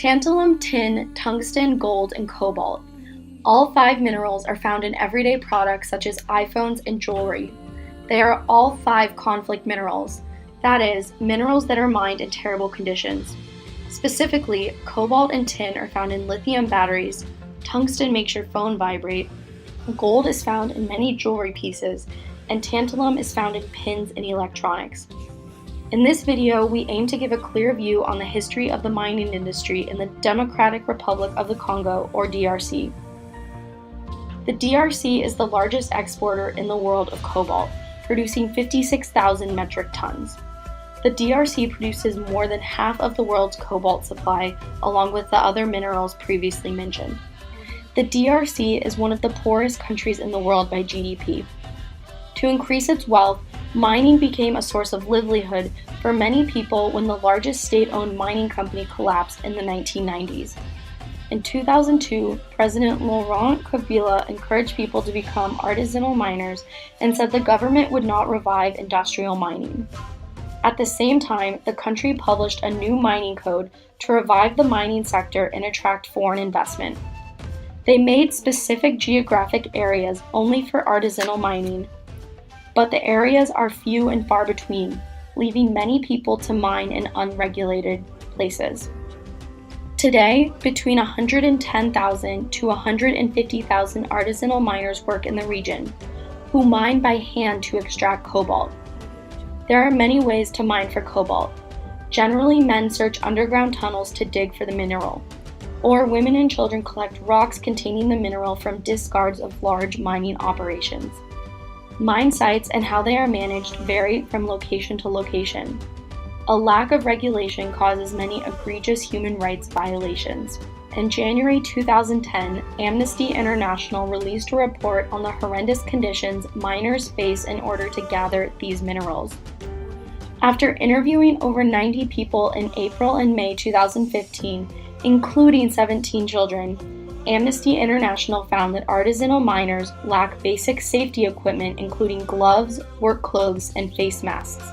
Tantalum, tin, tungsten, gold, and cobalt. All 5 minerals are found in everyday products such as iPhones and jewelry. They are all 5 conflict minerals, that is, minerals that are mined in terrible conditions. Specifically, cobalt and tin are found in lithium batteries, tungsten makes your phone vibrate, gold is found in many jewelry pieces, and tantalum is found in pins in electronics. In this video, we aim to give a clear view on the history of the mining industry in the Democratic Republic of the Congo, or DRC. The DRC is the largest exporter in the world of cobalt, producing 56,000 metric tons. The DRC produces more than half of the world's cobalt supply, along with the other minerals previously mentioned. The DRC is one of the poorest countries in the world by GDP. To increase its wealth, mining became a source of livelihood for many people when the largest state-owned mining company collapsed in the 1990s. In 2002, President Laurent Kabila encouraged people to become artisanal miners and said the government would not revive industrial mining. At the same time, the country published a new mining code to revive the mining sector and attract foreign investment. They made specific geographic areas only for artisanal mining, but the areas are few and far between, leaving many people to mine in unregulated places. Today, between 110,000 to 150,000 artisanal miners work in the region, who mine by hand to extract cobalt. There are many ways to mine for cobalt. Generally, men search underground tunnels to dig for the mineral, or women and children collect rocks containing the mineral from discards of large mining operations. Mine sites and how they are managed vary from location to location. A lack of regulation causes many egregious human rights violations. In January 2010, Amnesty International released a report on the horrendous conditions miners face in order to gather these minerals. After interviewing over 90 people in April and May 2015, including 17 children, Amnesty International found that artisanal miners lack basic safety equipment including gloves, work clothes, and face masks.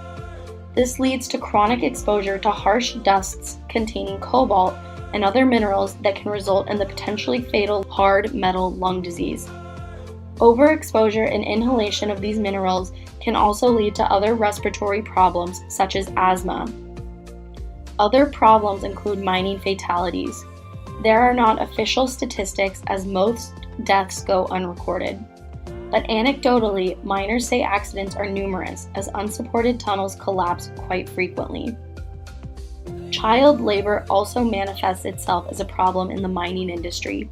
This leads to chronic exposure to harsh dusts containing cobalt and other minerals that can result in the potentially fatal hard metal lung disease. Overexposure and inhalation of these minerals can also lead to other respiratory problems such as asthma. Other problems include mining fatalities. There are not official statistics as most deaths go unrecorded. But anecdotally, miners say accidents are numerous as unsupported tunnels collapse quite frequently. Child labor also manifests itself as a problem in the mining industry.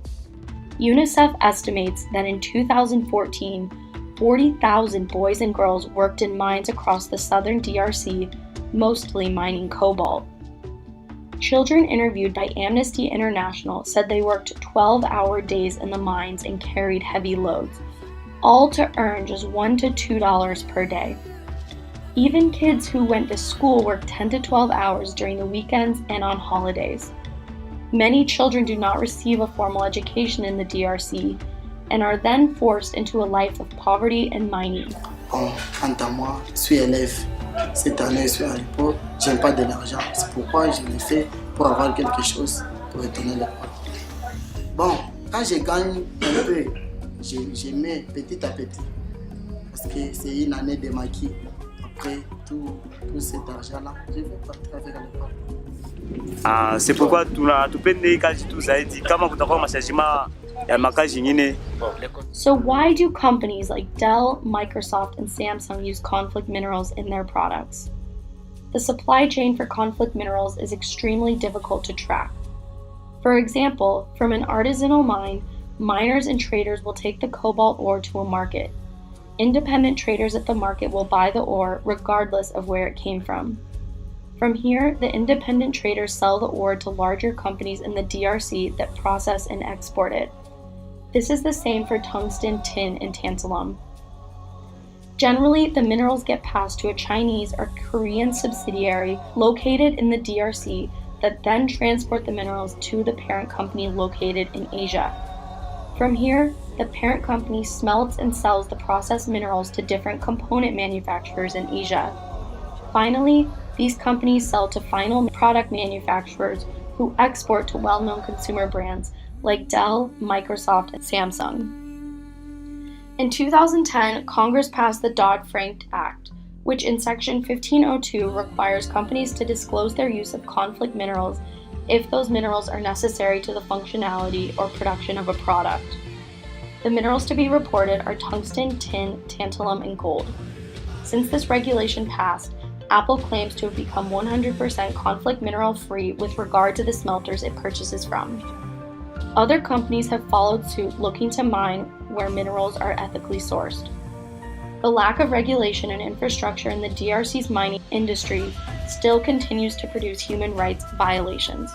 UNICEF estimates that in 2014, 40,000 boys and girls worked in mines across the southern DRC, mostly mining cobalt. Children interviewed by Amnesty International said they worked 12-hour days in the mines and carried heavy loads, all to earn just $1 to $2 per day. Even kids who went to school worked 10 to 12 hours during the weekends and on holidays. Many children do not receive a formal education in the DRC and are then forced into a life of poverty and mining. Quant à moi, je suis élève. Cette année, je suis à l'époque. Je n'ai pas de l'argent. C'est pourquoi je l'ai fait pour avoir quelque chose pour retourner l'école. Bon, quand je gagne un peu, je mets petit à petit. Parce que c'est une année de maquis. Après tout cet argent-là, je vais partir avec l'école. C'est pourquoi tupende kazi tu zaidi kama kutakuwa mashashima ya makazi nyingine. So why do companies like Dell, Microsoft, and Samsung use conflict minerals in their products? The supply chain for conflict minerals is extremely difficult to track. For example, from an artisanal mine, miners and traders will take the cobalt ore to a market. Independent traders at the market will buy the ore regardless of where it came from. From here, the independent traders sell the ore to larger companies in the DRC that process and export it. This is the same for tungsten, tin, and tantalum. Generally, the minerals get passed to a Chinese or Korean subsidiary located in the DRC that then transport the minerals to the parent company located in Asia. From here, the parent company smelts and sells the processed minerals to different component manufacturers in Asia. Finally, these companies sell to final product manufacturers who export to well-known consumer brands like Dell, Microsoft, and Samsung. In 2010, Congress passed the Dodd-Frank Act, which in Section 1502 requires companies to disclose their use of conflict minerals if those minerals are necessary to the functionality or production of a product. The minerals to be reported are tungsten, tin, tantalum, and gold. Since this regulation passed, Apple claims to have become 100% conflict mineral free with regard to the smelters it purchases from. Other companies have followed suit looking to mine where minerals are ethically sourced. The lack of regulation and infrastructure in the DRC's mining industry still continues to produce human rights violations.